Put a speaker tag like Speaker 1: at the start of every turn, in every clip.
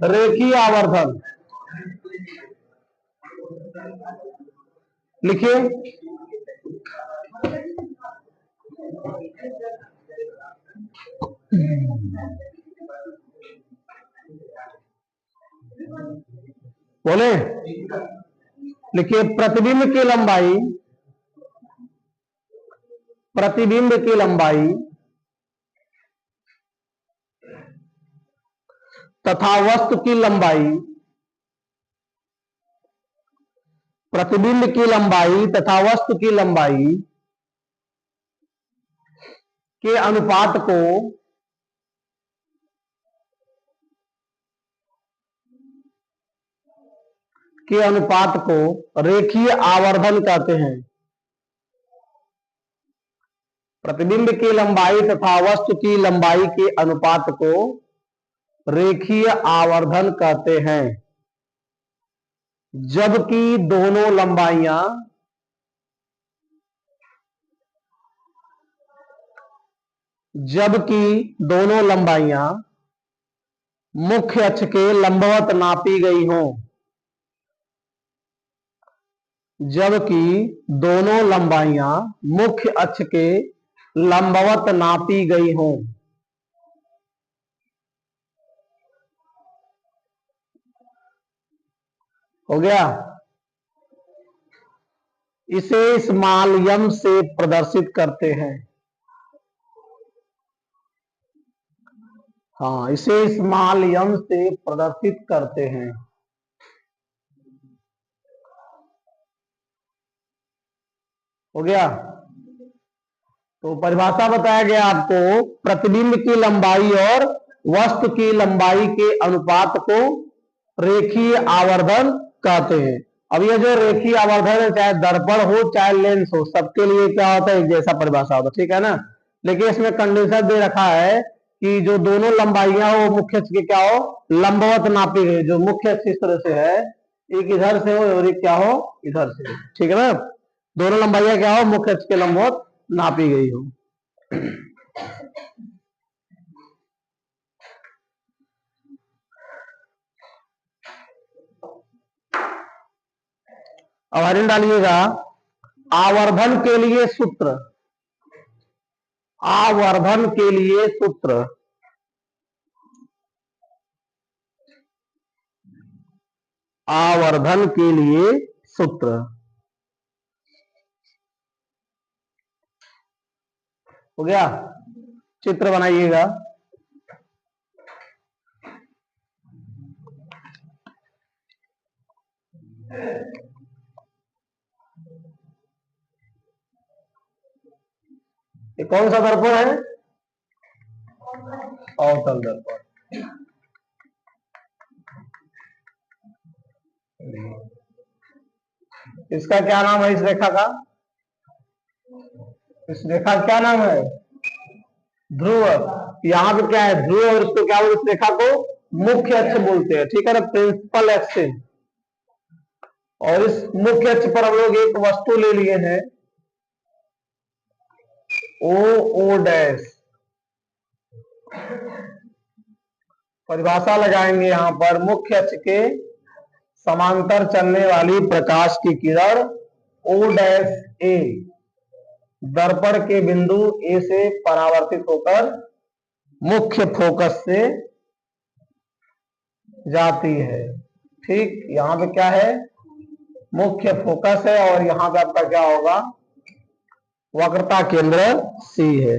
Speaker 1: रेखीय आवर्धन लिखिए। बोले, लिखिए प्रतिबिंब की लंबाई तथा वस्तु की लंबाई, प्रतिबिंब की लंबाई तथा वस्तु की लंबाई के अनुपात को रेखीय आवर्धन कहते हैं। प्रतिबिंब की लंबाई तथा वस्तु की लंबाई के अनुपात को रेखीय आवर्धन कहते हैं। जबकि दोनों लंबाइयां मुख्य अक्ष के लंबवत नापी गई हों। जबकि दोनों लंबाइयां मुख्य अक्ष के लंबवत नापी गई हों। हो गया। इसे स्मॉल m से प्रदर्शित करते हैं। हाँ, इसे स्मॉल m से प्रदर्शित करते हैं। हो गया। तो परिभाषा बताया गया आपको, प्रतिबिंब की लंबाई और वस्तु की लंबाई के अनुपात को रेखीय आवर्धन कहते हैं। अब ये जो रेखीय आवर्धन है, चाहे दर्पण हो चाहे लेंस हो, सबके लिए क्या होता है, एक जैसा परिभाषा होता है, ठीक है ना। लेकिन इसमें कंडीशन दे रखा है कि जो दोनों लंबाइयां हो मुख्य अक्ष के क्या हो, लंबवत नापी गई। जो मुख्य अक्ष इस तरह से है, एक इधर से हो और एक क्या हो, इधर से, ठीक है ना। दोनों लंबाइयां क्या हो, मुख्य अक्ष के लंबवत नापी गई हो। अब हरिन डालिएगा, आवर्धन के लिए सूत्र। आवर्धन के लिए सूत्र, आवर्धन के लिए सूत्र। हो गया। चित्र बनाइएगा। ये कौन सा दर्पण है, अवतल दर्पण। इसका क्या नाम है, इस रेखा का, इस रेखा का क्या नाम है, ध्रुव। यहाँ पे क्या है, ध्रुव, और इसको क्या बोलते, इस रेखा को मुख्य अक्ष बोलते हैं, ठीक है ना, प्रिंसिपल एक्सिस। और इस मुख्य अक्ष पर हम लोग एक वस्तु ले लिए हैं, ओ डैश। परिभाषा लगाएंगे यहां पर, मुख्य अक्ष के समांतर चलने वाली प्रकाश की किरण ओ डैश ए दर्पण के बिंदु ए से परावर्तित होकर मुख्य फोकस से जाती है। ठीक, यहां पे क्या है, मुख्य फोकस है, और यहां पे आपका क्या होगा, वक्रता केंद्र सी है।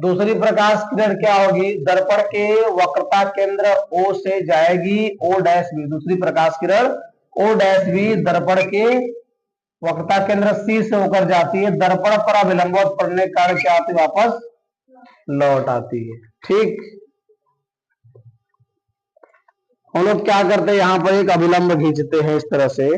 Speaker 1: दूसरी प्रकाश किरण क्या होगी, दर्पण के वक्रता केंद्र ओ से जाएगी ओ डैश बी। दूसरी प्रकाश किरण ओ डैश बी दर्पण के वक्रता केंद्र सी से होकर जाती है, दर्पण पर अभिलंबवत पड़ने के कारण क्या आती है, वापस लौट आती है। ठीक, हम लोग क्या करते हैं, यहां पर एक अभिलंब खींचते हैं इस तरह से।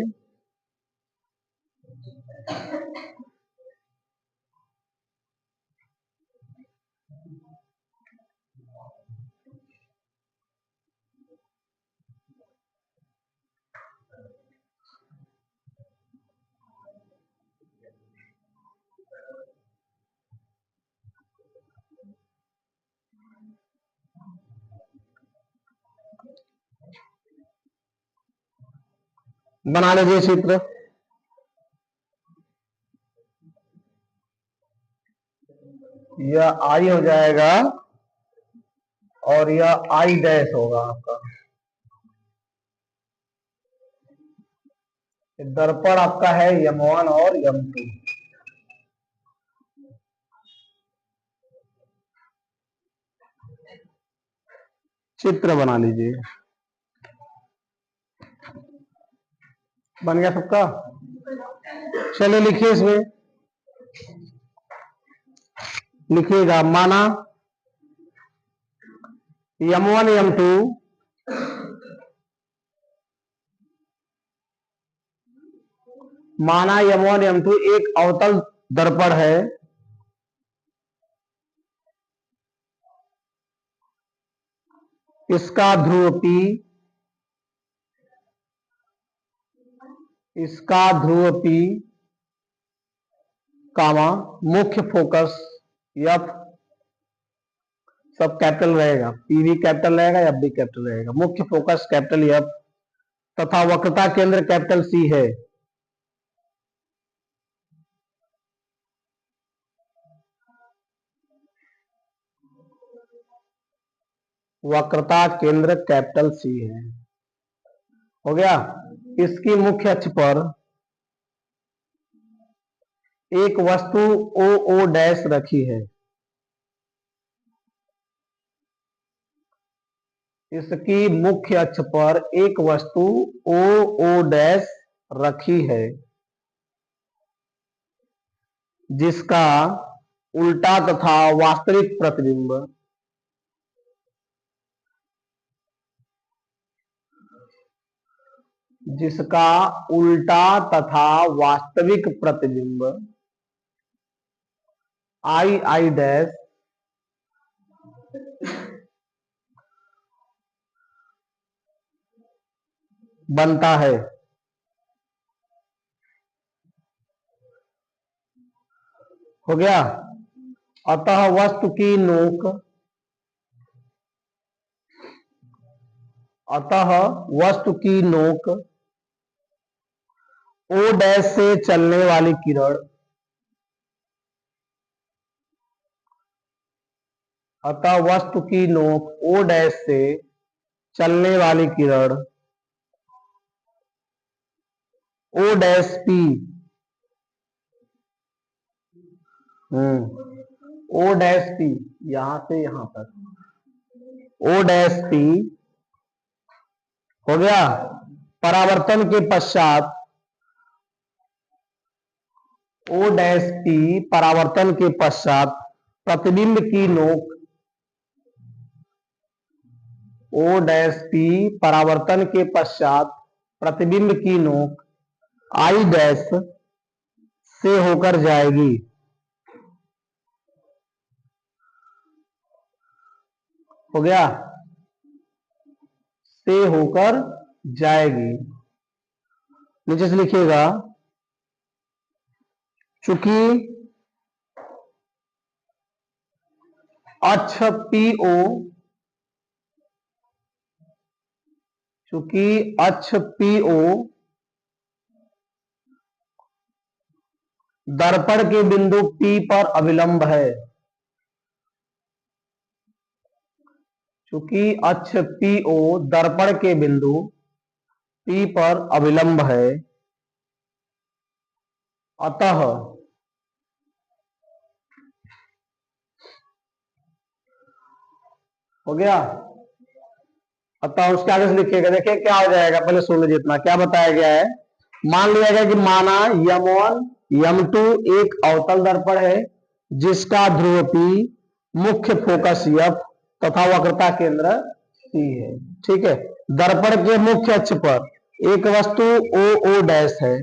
Speaker 1: बना लीजिए चित्र। यह आई हो जाएगा और यह आई डैश होगा आपका। दर्पण आपका है M1 और M2। चित्र बना लीजिए। बन गया सबका? चलिए लिखिए इसमें, लिखिएगा माना M1 M2 माना M1 M2 एक अवतल दर्पण है। इसका ध्रुव P, इसका ध्रुव P कामा मुख्य फोकस F, सब कैपिटल रहेगा, P भी कैपिटल रहेगा, F भी कैपिटल रहेगा। मुख्य फोकस कैपिटल F तथा वक्रता केंद्र कैपिटल C है। वक्रता केंद्र कैपिटल C है। हो गया। इसकी मुख्य अक्ष पर एक वस्तु OO डैश रखी है। इसकी मुख्य अक्ष पर एक वस्तु OO डैश रखी है जिसका उल्टा तथा वास्तविक प्रतिबिंब जिसका उल्टा तथा वास्तविक प्रतिबिंब आई डैश बनता है। हो गया। अतः वस्तु की नोक, अतः वस्तु की नोक O डैश से चलने वाली किरण, अतः वस्तु की नोक O डैश से चलने वाली किरण O dash P, O dash P यहां से यहां तक O डैश P हो गया। परावर्तन के पश्चात O डैश P परावर्तन के पश्चात प्रतिबिंब की नोक O डैश P परावर्तन के पश्चात प्रतिबिंब की नोक I डैश से होकर जाएगी। हो गया। से होकर जाएगी। नीचे से लिखिएगा, चूंकि अक्ष PO, चूंकि अक्ष PO दर्पण के बिंदु P पर अभिलंब है, चूंकि अक्ष PO दर्पण के बिंदु P पर अभिलंब है, अतः हो गया। अतः उसके आगे से लिखिएगा, देखिए क्या हो जाएगा, पहले सुन लीजिए इतना क्या बताया गया है। मान लिया गया कि माना M1 M2 एक अवतल दर्पण है जिसका ध्रुव P, मुख्य फोकस F तथा वक्रता केंद्र C है। ठीक है। दर्पण के मुख्य अक्ष पर एक वस्तु OO डैश है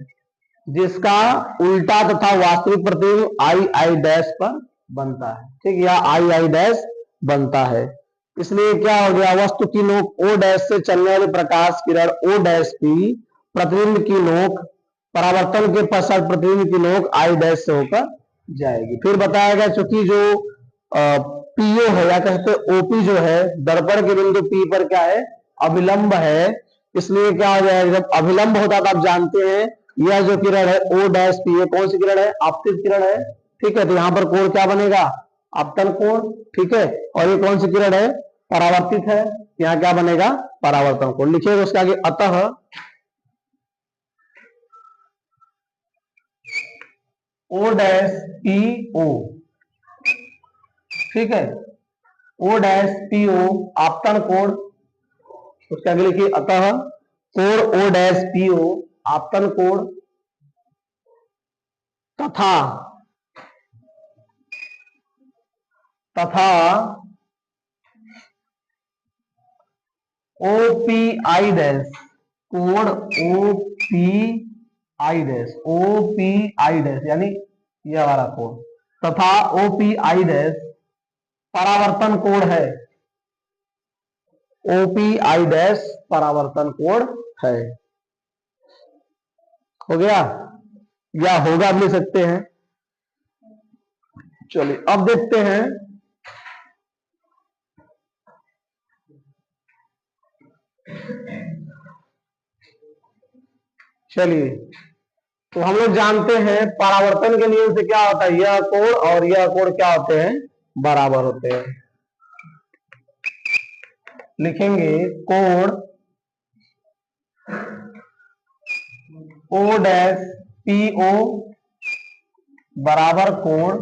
Speaker 1: जिसका उल्टा तथा वास्तविक प्रतिबिंब आई डैश पर बनता है। ठीक, या आई डैश बनता है। इसलिए क्या हो गया, वस्तु की नोक O डैश से चलने वाली प्रकाश किरण O डैश P प्रतिबिंब की नोक परावर्तन के पश्चात प्रतिबिंब की नोक I डैश से होकर जाएगी। फिर बताया गया चूंकि जो PO है या कहते OP जो है दर्पण के बिंदु P पर क्या है, अभिलंब है, इसलिए क्या हो जाएगा, जब अभिलंब होता है तो आप जानते हैं यह जो किरण है ओ डैश पी, कौन सी किरण है, आपतित किरण है। ठीक है, तो यहां पर कोण क्या बनेगा, आपतन कोण। ठीक है, और ये कौन सी किरण है, परावर्तित है, यहाँ क्या बनेगा, परावर्तन कोण। लिखिएगा उसके आगे अतः ओ डैश पी ओ। ठीक है, ओ डैश पी ओ आपतन कोण। उसके आगे लिखिए अतः कोण ओ डैश पी ओ आपतन कोण तथा तथा ओ पी आई डैश कोण O P I dash, O P I dash यानी यह वाला कोण, तथा ओ पी आई डैश परावर्तन कोण है, ओ पी आई डैश परावर्तन कोण है। हो गया, या होगा भी ले सकते हैं। चलिए अब देखते हैं, चलिए तो हम लोग जानते हैं परावर्तन के नियम से क्या होता है, यह कोण और यह कोण क्या होते हैं, बराबर होते हैं। लिखेंगे कोण ओ डैश पी ओ बराबर कोण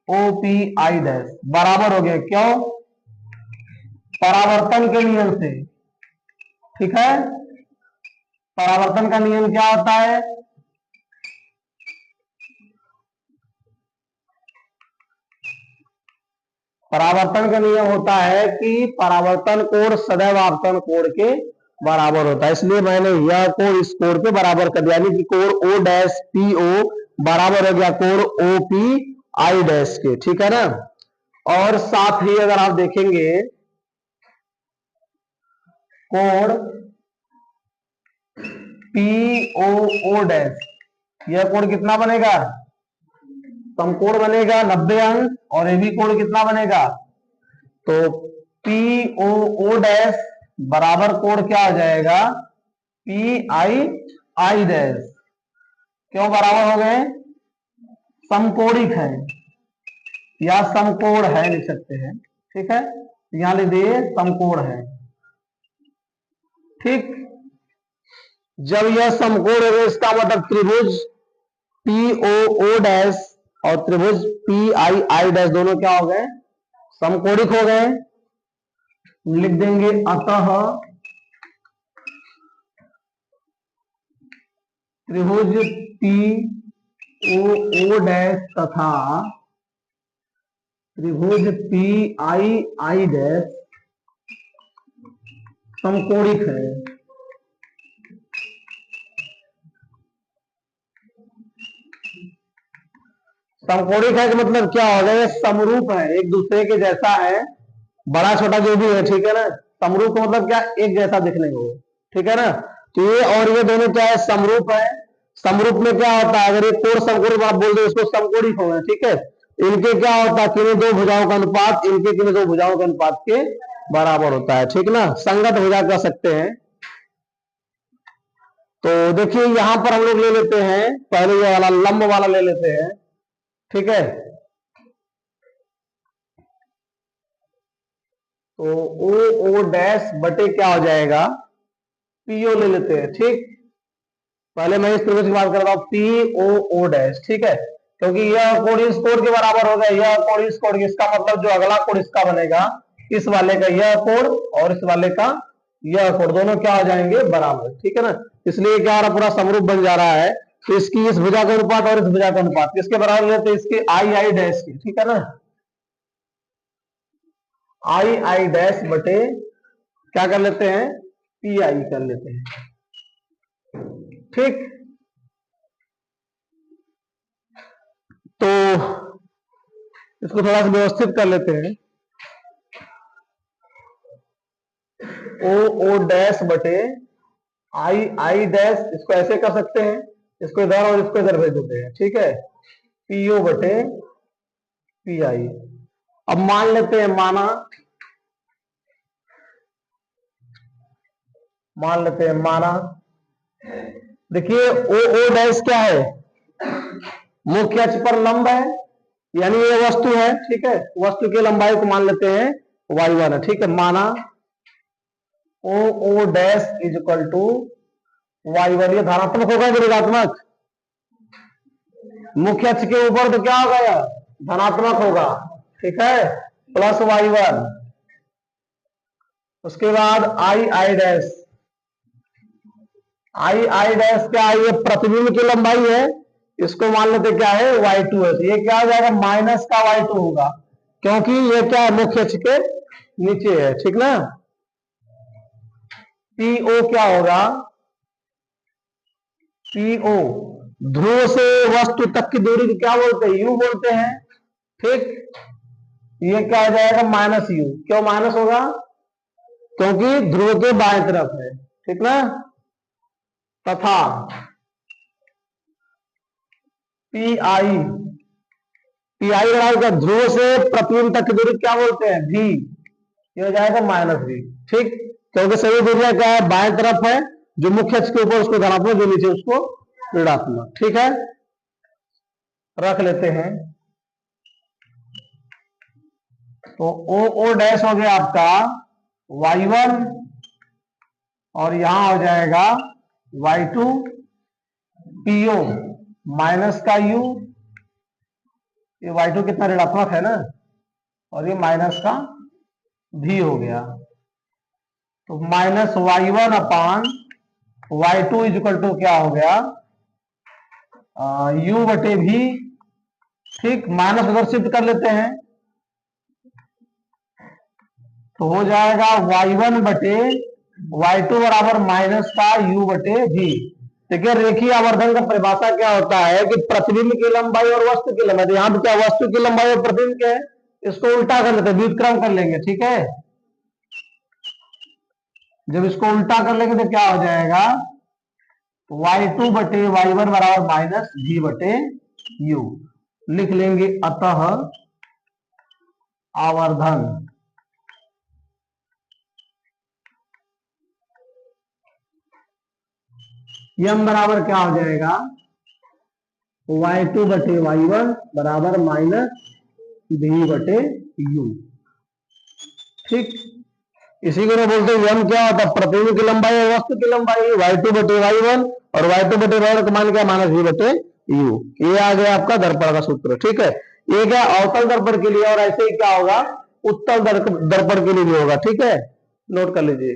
Speaker 1: ओ पी आई डैश बराबर हो गया, क्यों, परावर्तन के नियम से। ठीक है, परावर्तन का नियम क्या होता है, परावर्तन का नियम होता है कि परावर्तन कोण सदैव आपतन कोण के बराबर होता है। इसलिए मैंने यह कोण इस कोण के बराबर कर दिया, यानी कि कोण ओ डैश पी ओ बराबर हो गया कोण ओ पी आई डैश के। ठीक है ना, और साथ ही अगर आप देखेंगे कोण पी ओ ओ डैश, यह कोण कितना बनेगा, समकोण बनेगा 90 अंश, और ये भी कोण कितना बनेगा, तो पी ओ ओ डैश बराबर कोण क्या हो जाएगा, पी आई आई डैश। क्यों बराबर हो गए, समकोणिक है या समकोण है लिख सकते हैं। ठीक है, यहां लिख दिए समकोण है। ठीक, जब यह समकोण हो गया इसका मतलब त्रिभुज पी ओ ओ डैश और त्रिभुज पी आई आई डैश दोनों क्या हो गए, समकोणिक हो गए। लिख देंगे अतः त्रिभुज पी ओ ओ डैश तथा त्रिभुज पी आई आई डैश समकोणिक है। समकोणिक है कि मतलब क्या हो गया, समरूप है, एक दूसरे के जैसा है, बड़ा छोटा जो भी है। ठीक है ना, समरूप का मतलब क्या, एक जैसा दिखने को। ठीक है ना, तो ये और ये दोनों क्या है, समरूप है। समरूप में क्या होता है, अगर ये कोण समकोणिक आप बोल दो इसको समकोणिक हो गए। ठीक है, इनके क्या होता है, किन्हीं दो भुजाओं का अनुपात इनके किन्हीं दो भुजाओं के अनुपात के बराबर होता है। ठीक ना, संगत भुजा कह सकते हैं। तो देखिए यहां पर हम लोग ले लेते हैं, पहले ये वाला लंब वाला ले लेते हैं। ठीक है, तो ओ ओ डैश बटे क्या हो जाएगा, पीओ ले लेते हैं। ठीक, पहले मैं इस त्रिभुज की बात कर रहा हूं पी ओ ओ डैश। ठीक है, क्योंकि यह कोण इस कोण के बराबर होगा, यह कोण इस कोण, इसका मतलब जो अगला कोण इसका बनेगा, इस वाले का यह कोण और इस वाले का यह कोण, दोनों क्या हो जाएंगे, बराबर। ठीक है ना, इसलिए क्या हो रहा, पूरा समरूप बन जा रहा है। तो इसकी इस भुजा का अनुपात और इस भुजा का अनुपात किसके बराबर लेते हैं, इसके आई आई डैश की। ठीक है ना, आई आई डैश बटे क्या कर लेते हैं, पी आई कर लेते हैं। ठीक, तो इसको थोड़ा सा व्यवस्थित कर लेते हैं, ओ ओ डैश बटे आई आई डैश, इसको ऐसे कर सकते हैं, इसको इधर और इसको इधर भेज देते हैं। ठीक है, पीओ बटे पी आई। अब मान लेते हैं, माना मान लेते हैं, माना। देखिए ओ डैश क्या है, मुख्य अक्ष पर लंब है, यानी ये वस्तु है, ठीक है। वस्तु की लंबाई को मान लेते हैं y1 है, ठीक है। माना O dash is equal to y1, ये धनात्मक होगा कि ऋणात्मक? मुख्य अक्ष के ऊपर तो क्या होगा यार, धनात्मक होगा, ठीक है, प्लस y1। उसके बाद आई डैश, आई डैश क्या है, ये प्रतिबिंब की लंबाई है, इसको मान लेते क्या है, y2 है। तो ये क्या हो जाएगा, माइनस का y2 होगा, क्योंकि ये क्या है, मुख्य अक्ष के नीचे है, ठीक ना। PO क्या होगा, PO ध्रुव से वस्तु तक की दूरी को क्या बोलते हैं, U बोलते हैं, ठीक। ये क्या हो जाएगा, माइनस U। क्यों माइनस होगा, क्योंकि ध्रुव के बाएं तरफ है, ठीक ना। तथा PI बराबर ध्रुव से प्रतिबिंब तक की दूरी क्या बोलते हैं, V। ये हो जाएगा माइनस V, ठीक, क्योंकि सभी दूरियां क्या है, बाएं तरफ है, जो मुख्य अक्ष के ऊपर उसको धनात्मक, जो नीचे उसको ऋणात्मक, ठीक है। रख लेते हैं, तो ओ डैश हो गया आपका y1, और यहां हो जाएगा y2, PO माइनस का U, ये y2 कितना ऋणात्मक है ना, और ये माइनस का V हो गया। तो minus y1 upon y2 is equal to क्या हो गया, U बटे V, ठीक। माइनस उधर शिफ्ट कर लेते हैं, तो हो जाएगा y1 बटे y2 बराबर माइनस का U बटे V। देखिए रेखीय आवर्धन का परिभाषा क्या होता है कि प्रतिबिंब की लंबाई और वस्तु की लंबाई। तो यहां पे क्या वस्तु की लंबाई और प्रतिबिंब क्या है, इसको उल्टा कर लेते हैं, व्युत्क्रम कर लेंगे, ठीक है। जब इसको उल्टा कर लेंगे तो क्या हो जाएगा, y2 बटे y1 बराबर माइनस V बटे U लिख लेंगे। अतः आवर्धन यम बराबर क्या हो जाएगा, y2 बटे y1 बराबर माइनस V बटे U, ठीक। इसी को बोलते हैं यम क्या होता है, प्रतिबिंब की लंबाई और वस्तु की लंबाई, y2 बटे y1 और y2 बटे y1 का मान क्या, माइनस V बटे U। ये आ गया आपका दर्पण का सूत्र, ठीक है। ये क्या अवतल दर्पण के लिए, और ऐसे ही क्या होगा, उत्तल दर्पण के लिए भी होगा, ठीक है, नोट कर लीजिए।